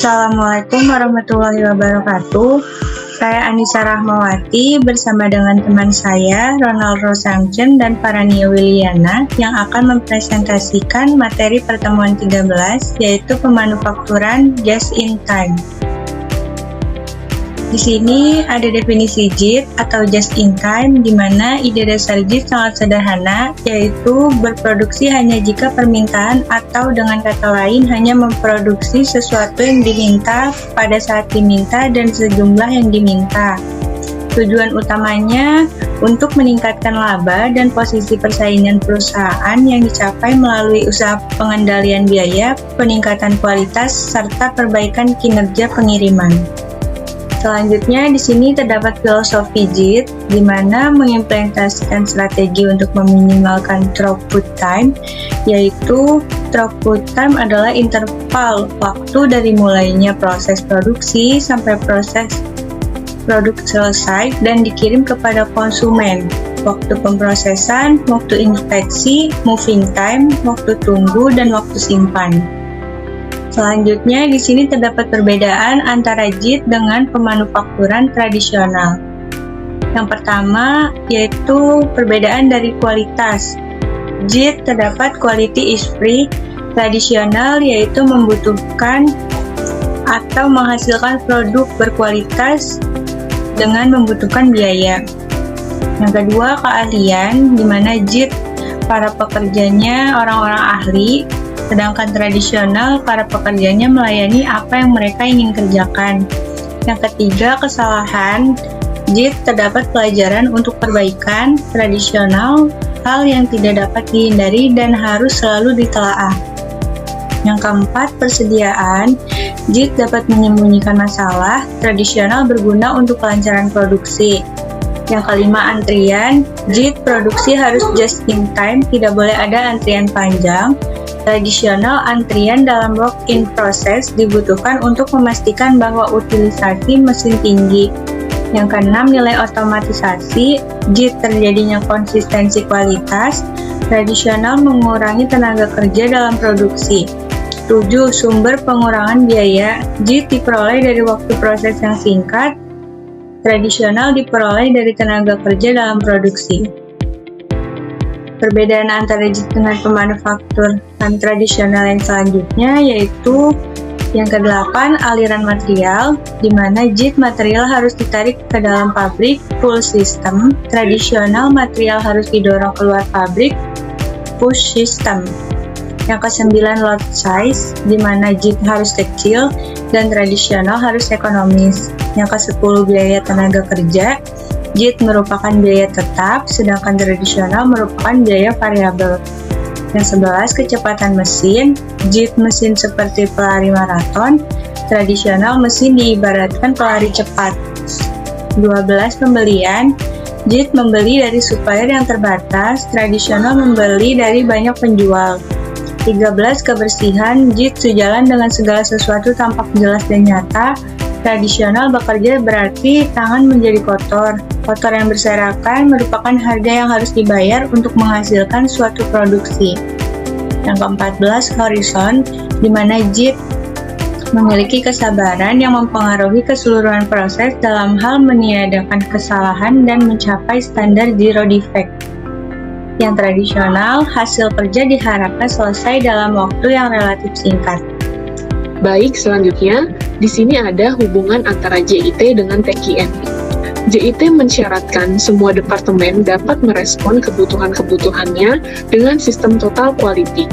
Assalamualaikum warahmatullahi wabarakatuh. Saya Anissa Rahmawati bersama dengan teman saya Ronald Rosangchen dan Farania Wiliana yang akan mempresentasikan materi pertemuan 13 yaitu pemanufakturan just in time. Di sini ada definisi JIT atau just in time, di mana ide dasar JIT sangat sederhana, yaitu berproduksi hanya jika permintaan atau dengan kata lain hanya memproduksi sesuatu yang diminta pada saat diminta dan sejumlah yang diminta. Tujuan utamanya untuk meningkatkan laba dan posisi persaingan perusahaan yang dicapai melalui usaha pengendalian biaya, peningkatan kualitas, serta perbaikan kinerja pengiriman. Selanjutnya di sini terdapat filosofi JIT, di mana mengimplementasikan strategi untuk meminimalkan throughput time, yaitu throughput time adalah interval waktu dari mulainya proses produksi sampai proses produk selesai dan dikirim kepada konsumen. Waktu pemrosesan, waktu inspeksi, moving time, waktu tunggu, dan waktu simpan. Selanjutnya, di sini terdapat perbedaan antara JIT dengan pemanufakturan tradisional. Yang pertama, yaitu perbedaan dari kualitas. JIT terdapat quality is free, tradisional yaitu membutuhkan atau menghasilkan produk berkualitas dengan membutuhkan biaya. Yang kedua, keahlian, di mana JIT para pekerjanya orang-orang ahli, sedangkan tradisional para pekerjanya melayani apa yang mereka ingin kerjakan. Yang ketiga, kesalahan. JIT terdapat pelajaran untuk perbaikan, tradisional hal yang tidak dapat dihindari dan harus selalu ditelaah. Yang keempat, persediaan. JIT dapat menyembunyikan masalah, tradisional berguna untuk kelancaran produksi. Yang kelima, antrian. JIT produksi harus just in time, tidak boleh ada antrian panjang. Tradisional, antrian dalam work in process dibutuhkan untuk memastikan bahwa utilisasi mesin tinggi. Yang keenam, nilai otomatisasi. JIT terjadinya konsistensi kualitas. Tradisional mengurangi tenaga kerja dalam produksi. 7. Sumber pengurangan biaya. JIT diperoleh dari waktu proses yang singkat. Tradisional diperoleh dari tenaga kerja dalam produksi. Perbedaan antara JIT dengan pemanufakturan tradisional yang selanjutnya yaitu yang ke-8, aliran material, di mana JIT material harus ditarik ke dalam pabrik, pull system. Tradisional material harus didorong keluar pabrik, push system. Yang ke-9, lot size, di mana JIT harus kecil dan tradisional harus ekonomis. Yang ke-10, biaya tenaga kerja. JIT merupakan biaya tetap, sedangkan tradisional merupakan biaya variabel. Yang 11, kecepatan mesin. JIT mesin seperti pelari maraton, tradisional mesin diibaratkan pelari cepat. 12, pembelian. JIT membeli dari supplier yang terbatas, tradisional membeli dari banyak penjual. 13, kebersihan. JIT sejalan dengan segala sesuatu tampak jelas dan nyata. Tradisional bekerja berarti tangan menjadi kotor. Kotor yang berserakan merupakan harga yang harus dibayar untuk menghasilkan suatu produksi. Yang ke-14, horizon, di mana JIT memiliki kesabaran yang mempengaruhi keseluruhan proses dalam hal meniadakan kesalahan dan mencapai standar zero defect. Yang tradisional, hasil kerja diharapkan selesai dalam waktu yang relatif singkat. Baik, selanjutnya, di sini ada hubungan antara JIT dengan TQM. JIT mensyaratkan semua departemen dapat merespon kebutuhan-kebutuhannya dengan sistem total quality.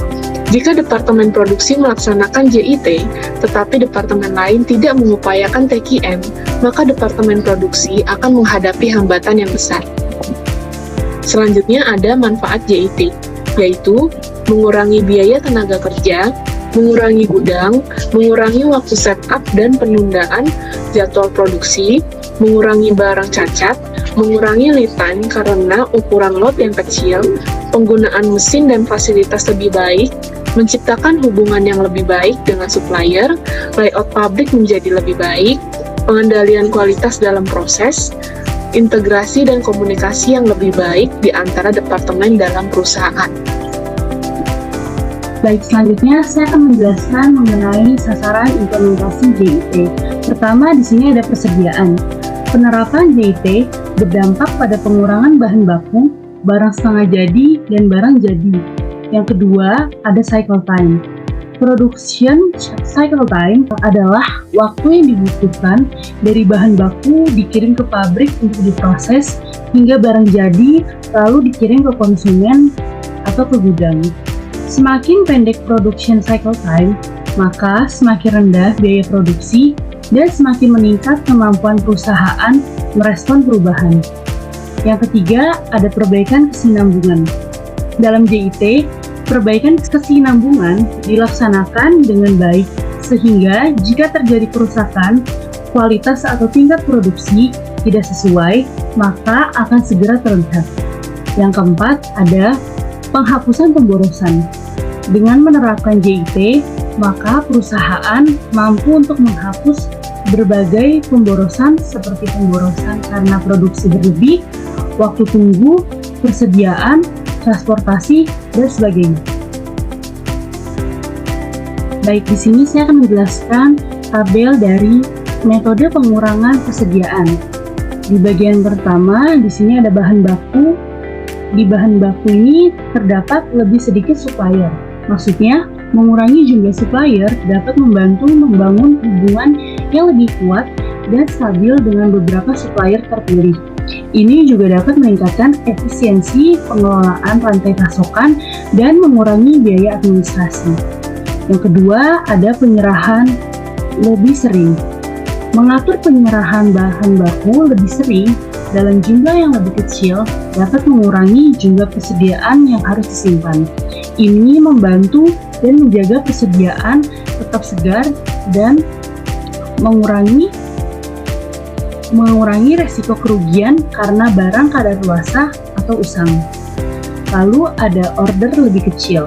Jika departemen produksi melaksanakan JIT, tetapi departemen lain tidak mengupayakan TQM, maka departemen produksi akan menghadapi hambatan yang besar. Selanjutnya ada manfaat JIT, yaitu mengurangi biaya tenaga kerja, mengurangi gudang, mengurangi waktu setup dan penundaan jadwal produksi, mengurangi barang cacat, mengurangi lead time karena ukuran lot yang kecil, penggunaan mesin dan fasilitas lebih baik, menciptakan hubungan yang lebih baik dengan supplier, layout pabrik menjadi lebih baik, pengendalian kualitas dalam proses, integrasi dan komunikasi yang lebih baik di antara departemen dalam perusahaan. Baik, selanjutnya saya akan menjelaskan mengenai sasaran implementasi JIT. Pertama, di sini ada persediaan. Penerapan JIT berdampak pada pengurangan bahan baku, barang setengah jadi, dan barang jadi. Yang kedua, ada cycle time. Production cycle time adalah waktu yang dibutuhkan dari bahan baku dikirim ke pabrik untuk diproses hingga barang jadi lalu dikirim ke konsumen atau ke gudang. Semakin pendek production cycle time, maka semakin rendah biaya produksi dan semakin meningkat kemampuan perusahaan merespon perubahan. Yang ketiga, ada perbaikan kesinambungan. Dalam JIT, perbaikan kesinambungan dilaksanakan dengan baik, sehingga jika terjadi kerusakan, kualitas atau tingkat produksi tidak sesuai, maka akan segera terlihat. Yang keempat, ada penghapusan pemborosan. Dengan menerapkan JIT, maka perusahaan mampu untuk menghapus berbagai pemborosan seperti pemborosan karena produksi berlebih, waktu tunggu, persediaan, transportasi, dan sebagainya. Baik, di sini saya akan menjelaskan tabel dari metode pengurangan persediaan. Di bagian pertama, di sini ada bahan baku. Di bahan baku ini terdapat lebih sedikit supplier. Maksudnya, mengurangi jumlah supplier dapat membantu membangun hubungan yang lebih kuat dan stabil dengan beberapa supplier terpilih. Ini juga dapat meningkatkan efisiensi pengelolaan rantai pasokan dan mengurangi biaya administrasi. Yang kedua, ada penyerahan lebih sering. Mengatur penyerahan bahan baku lebih sering dalam jumlah yang lebih kecil dapat mengurangi jumlah persediaan yang harus disimpan. Ini membantu dan menjaga persediaan tetap segar dan mengurangi resiko kerugian karena barang kadaluarsa atau usang. Lalu ada order lebih kecil.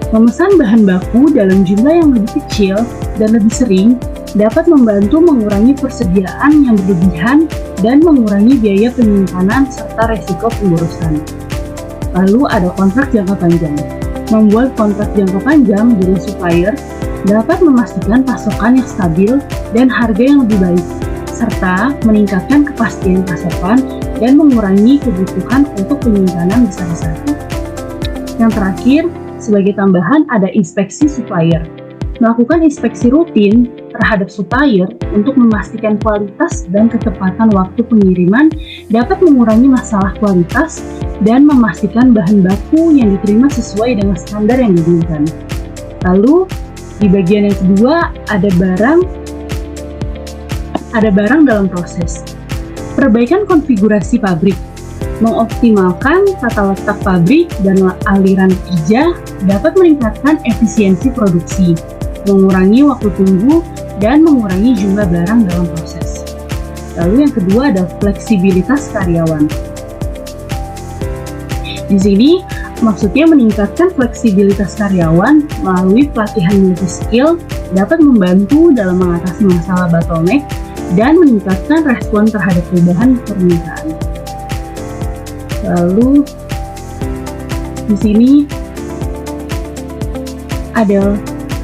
Memesan bahan baku dalam jumlah yang lebih kecil dan lebih sering dapat membantu mengurangi persediaan yang berlebihan dan mengurangi biaya penyimpanan serta resiko pemborosan. Lalu ada kontrak jangka panjang. Membuat kontrak jangka panjang dengan supplier dapat memastikan pasokan yang stabil dan harga yang lebih baik, serta meningkatkan kepastian pasokan dan mengurangi kebutuhan untuk penyimpanan besar-besaran. Yang terakhir, sebagai tambahan ada inspeksi supplier. Melakukan inspeksi rutin terhadap supplier untuk memastikan kualitas dan ketepatan waktu pengiriman dapat mengurangi masalah kualitas dan memastikan bahan baku yang diterima sesuai dengan standar yang diinginkan. Lalu, di bagian yang kedua ada barang dalam proses. Perbaikan konfigurasi pabrik, mengoptimalkan tata letak pabrik dan aliran kerja dapat meningkatkan efisiensi produksi, mengurangi waktu tunggu, dan mengurangi jumlah barang dalam proses. Lalu yang kedua ada fleksibilitas karyawan. Di sini maksudnya meningkatkan fleksibilitas karyawan melalui pelatihan multi-skill dapat membantu dalam mengatasi masalah bottleneck dan meningkatkan respon terhadap perubahan permintaan. Lalu di sini ada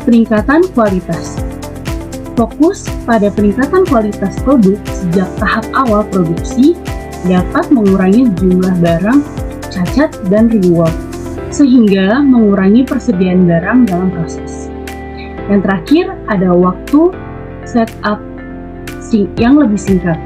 peningkatan kualitas. Fokus pada peningkatan kualitas produk sejak tahap awal produksi dapat mengurangi jumlah barang cacat dan reward, sehingga mengurangi persediaan barang dalam proses. Yang terakhir ada waktu setup yang lebih singkat.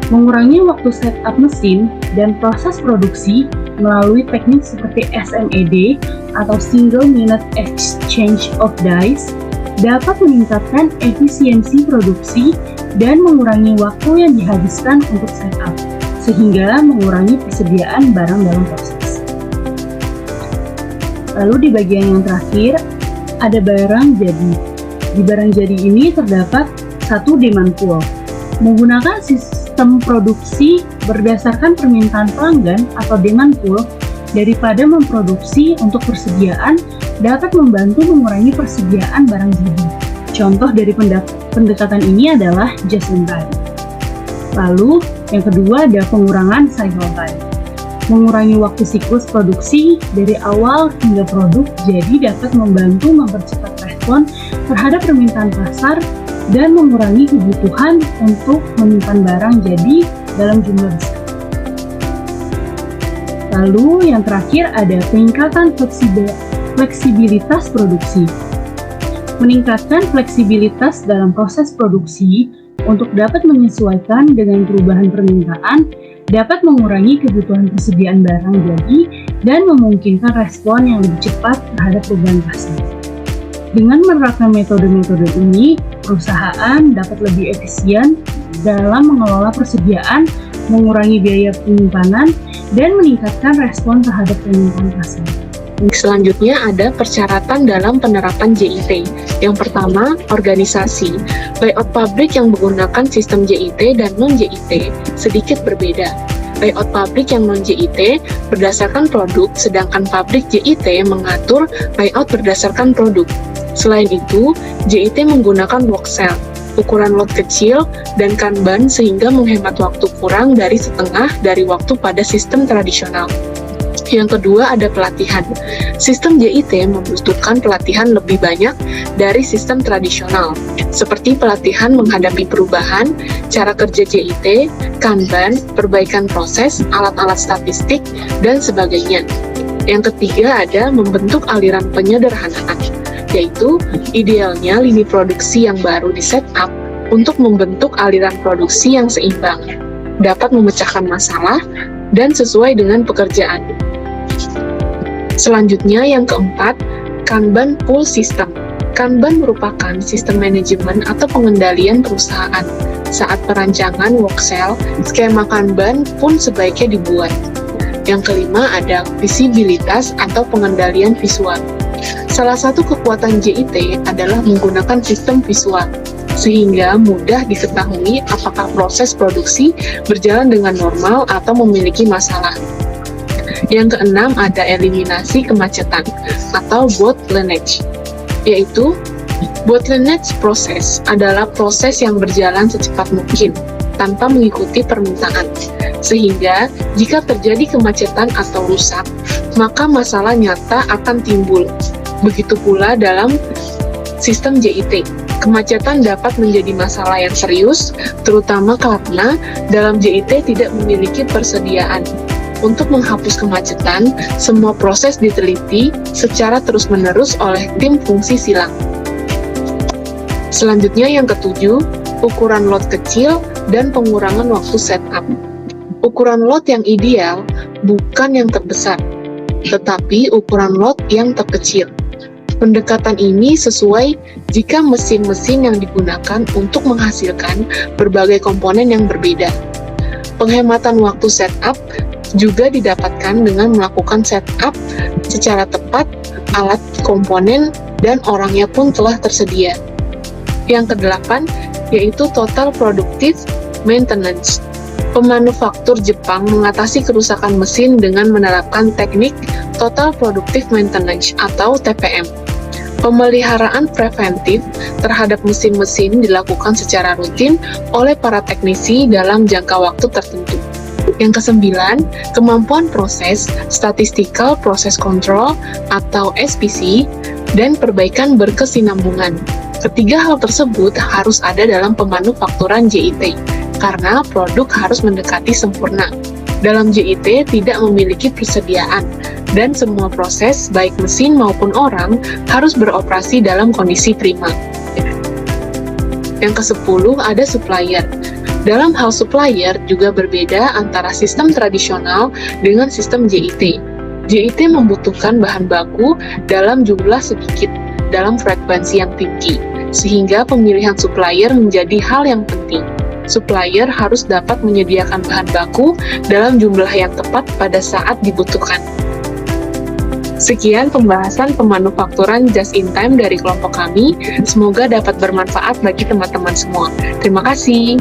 Mengurangi waktu setup mesin dan proses produksi melalui teknik seperti SMED atau Single Minute Exchange of Dies dapat meningkatkan efisiensi produksi dan mengurangi waktu yang dihabiskan untuk setup, sehingga mengurangi persediaan barang dalam proses. Lalu di bagian yang terakhir, ada barang jadi. Di barang jadi ini terdapat satu demand pool. Menggunakan sistem produksi berdasarkan permintaan pelanggan atau demand pool daripada memproduksi untuk persediaan dapat membantu mengurangi persediaan barang jadi. Contoh dari pendekatan ini adalah just in time. Lalu, yang kedua ada pengurangan cycle time. mengurangi waktu siklus produksi dari awal hingga produk, jadi dapat membantu mempercepat respon terhadap permintaan pasar dan mengurangi kebutuhan untuk menyimpan barang jadi dalam jumlah besar. Lalu yang terakhir ada peningkatan fleksibilitas produksi. Meningkatkan fleksibilitas dalam proses produksi untuk dapat menyesuaikan dengan perubahan permintaan, dapat mengurangi kebutuhan persediaan barang jadi, dan memungkinkan respon yang lebih cepat terhadap perubahan pasar. Dengan menerapkan metode-metode ini, perusahaan dapat lebih efisien dalam mengelola persediaan, mengurangi biaya penyimpanan, dan meningkatkan respon terhadap permintaan pasar. Selanjutnya ada persyaratan dalam penerapan JIT. Yang pertama, organisasi. Layout pabrik yang menggunakan sistem JIT dan non-JIT sedikit berbeda. Layout pabrik yang non-JIT berdasarkan produk, sedangkan pabrik JIT mengatur layout berdasarkan produk. Selain itu, JIT menggunakan block cell, ukuran lot kecil, dan Kanban sehingga menghemat waktu kurang dari setengah dari waktu pada sistem tradisional. Yang kedua ada pelatihan. Sistem JIT membutuhkan pelatihan lebih banyak dari sistem tradisional, seperti pelatihan menghadapi perubahan, cara kerja JIT, Kanban, perbaikan proses, alat-alat statistik, dan sebagainya. Yang ketiga ada membentuk aliran penyederhanaan, yaitu idealnya lini produksi yang baru di setup untuk membentuk aliran produksi yang seimbang, dapat memecahkan masalah, dan sesuai dengan pekerjaan. Selanjutnya yang keempat, Kanban Pool System. Kanban merupakan sistem manajemen atau pengendalian perusahaan. Saat perancangan work cell, skema Kanban pun sebaiknya dibuat. Yang kelima ada visibilitas atau pengendalian visual. Salah satu kekuatan JIT adalah menggunakan sistem visual, sehingga mudah diketahui apakah proses produksi berjalan dengan normal atau memiliki masalah. Yang keenam ada eliminasi kemacetan atau bottleneck, yaitu bottleneck proses adalah proses yang berjalan secepat mungkin tanpa mengikuti permintaan, sehingga jika terjadi kemacetan atau rusak, maka masalah nyata akan timbul. Begitu pula dalam sistem JIT, kemacetan dapat menjadi masalah yang serius, terutama karena dalam JIT tidak memiliki persediaan. Untuk menghapus kemacetan, semua proses diteliti secara terus-menerus oleh tim fungsi silang. Selanjutnya yang ketujuh, ukuran lot kecil dan pengurangan waktu setup. Ukuran lot yang ideal bukan yang terbesar, tetapi ukuran lot yang terkecil. Pendekatan ini sesuai jika mesin-mesin yang digunakan untuk menghasilkan berbagai komponen yang berbeda. Penghematan waktu setup juga didapatkan dengan melakukan setup secara tepat, alat, komponen, dan orangnya pun telah tersedia. Yang kedelapan, yaitu Total Productive Maintenance. Pemanufaktur Jepang mengatasi kerusakan mesin dengan menerapkan teknik Total Productive Maintenance atau TPM. Pemeliharaan preventif terhadap mesin-mesin dilakukan secara rutin oleh para teknisi dalam jangka waktu tertentu. Yang kesembilan, kemampuan proses, Statistical Process Control atau SPC, dan perbaikan berkesinambungan. Ketiga hal tersebut harus ada dalam pemanufakturan JIT, karena produk harus mendekati sempurna. Dalam JIT tidak memiliki persediaan, dan semua proses, baik mesin maupun orang, harus beroperasi dalam kondisi prima. Yang ke-10 ada supplier. Dalam hal supplier juga berbeda antara sistem tradisional dengan sistem JIT. JIT membutuhkan bahan baku dalam jumlah sedikit, dalam frekuensi yang tinggi, sehingga pemilihan supplier menjadi hal yang penting. Supplier harus dapat menyediakan bahan baku dalam jumlah yang tepat pada saat dibutuhkan. Sekian pembahasan pemanufakturan just in time dari kelompok kami. Semoga dapat bermanfaat bagi teman-teman semua. Terima kasih.